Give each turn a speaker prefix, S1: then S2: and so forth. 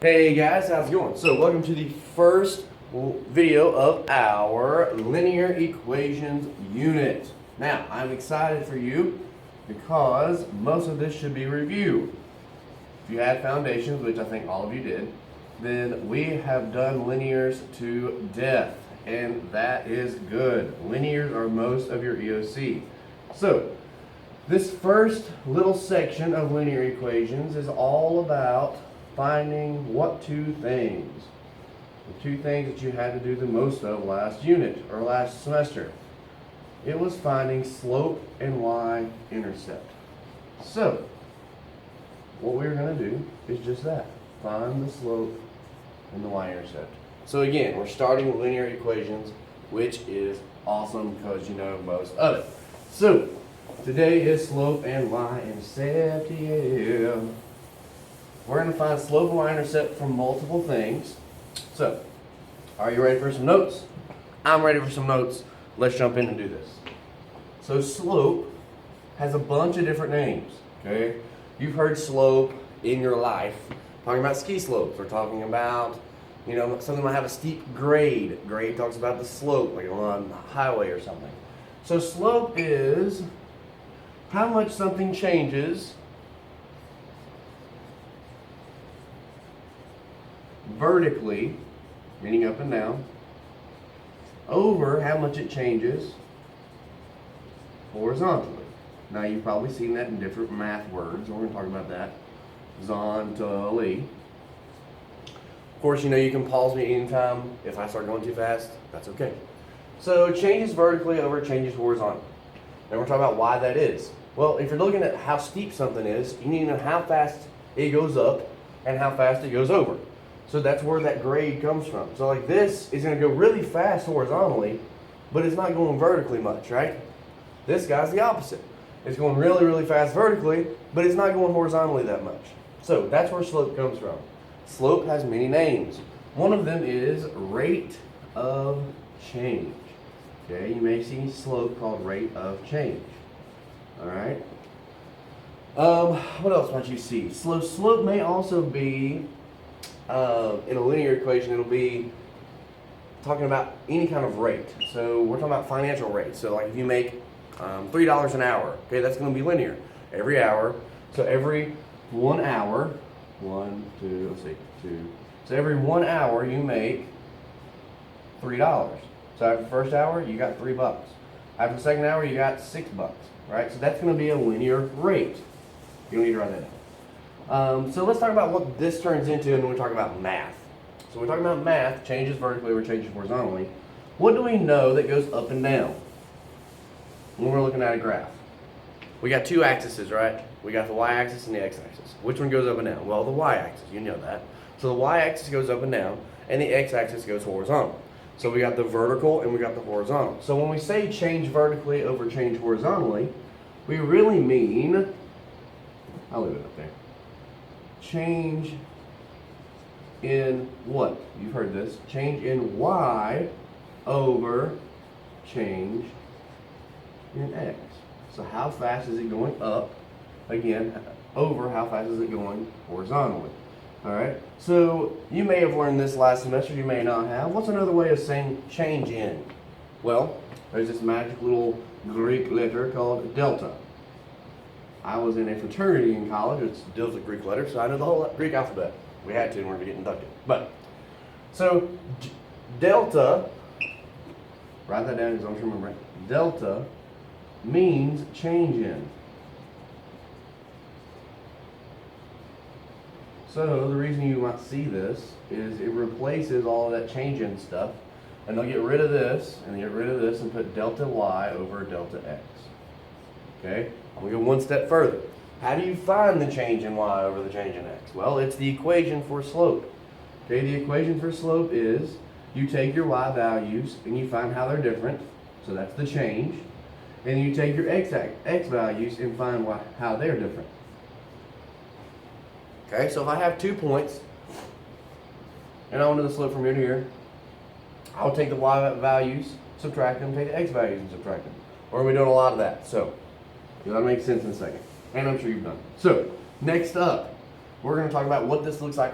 S1: Hey guys, how's it going? So welcome to the first video of our linear equations unit. Now, I'm excited for you because most of this should be review. If you had foundations, which I think all of you did, then we have done linears to death, and that is good. Linears are most of your EOC. So, this first little section of linear equations is all about finding what two things? The two things that you had to do the most of last unit or last semester. It was finding slope and y-intercept. So, what we're going to do is just that. Find the slope and the y-intercept. So again, we're starting with linear equations, which is awesome because you know most of it. So, today is slope and y-intercept, yeah. We're going to find slope and y-intercept from multiple things. So, are you ready for some notes? I'm ready for some notes. Let's jump in and do this. So, slope has a bunch of different names, okay? You've heard slope in your life. Talking about ski slopes. We're talking about, something might have a steep grade. Grade talks about the slope, like on a highway or something. So, slope is how much something changes vertically, meaning up and down, over how much it changes horizontally. Now you've probably seen that in different math words. We're going to talk about that. Horizontally. Of course, you can pause me anytime if I start going too fast. That's okay. So it changes vertically over it changes horizontally. And we're talking about why that is. Well, if you're looking at how steep something is, you need to know how fast it goes up and how fast it goes over. So that's where that grade comes from. So like this is going to go really fast horizontally, but it's not going vertically much, right? This guy's the opposite. It's going really, really fast vertically, but it's not going horizontally that much. So that's where slope comes from. Slope has many names. One of them is rate of change. Okay, you may see slope called rate of change. All right. What else might you see? Slope may also be in a linear equation. It'll be talking about any kind of rate. So we're talking about financial rates. So like if you make $3 an hour, okay, that's going to be linear every hour. So every 1 hour, So every 1 hour you make $3. So after the first hour, you got $3. After the second hour, you got $6, right? So that's going to be a linear rate. You don't need to write that down. So let's talk about what this turns into, and then we talk about math. So we're talking about math, changes vertically or changes horizontally. What do we know that goes up and down when we're looking at a graph? We got two axes, right? We got the y-axis and the x-axis. Which one goes up and down? Well, the y-axis, you know that. So the y-axis goes up and down, and the x-axis goes horizontal. So we got the vertical and we got the horizontal. So when we say change vertically over change horizontally, we really mean, I'll leave it up there, change in what? You've heard this. Change in y over change in x. So how fast is it going up? Again, over how fast is it going horizontally? All right. So you may have learned this last semester. You may not have. What's another way of saying change in? Well, there's this magic little Greek letter called delta. I was in a fraternity in college. It's deals with Greek letters, so I know the whole Greek alphabet. We had to in order to get inducted. But so delta. Write that down because I don't remember it. Delta means change in. So the reason you might see this is it replaces all of that change in stuff, and they'll get rid of this and get rid of this and put delta y over delta x. Okay, we'll go one step further. How do you find the change in y over the change in x? Well, it's the equation for slope. Okay, the equation for slope is you take your y values and you find how they're different, so that's the change. And you take your x values and find how they're different. Okay, so if I have 2 points and I want to know the slope from here to here, I'll take the y values, subtract them, take the x values and subtract them. Or we're doing a lot of that, so that'll make sense in a second. And I'm sure you've done it. So, next up, we're going to talk about what this looks like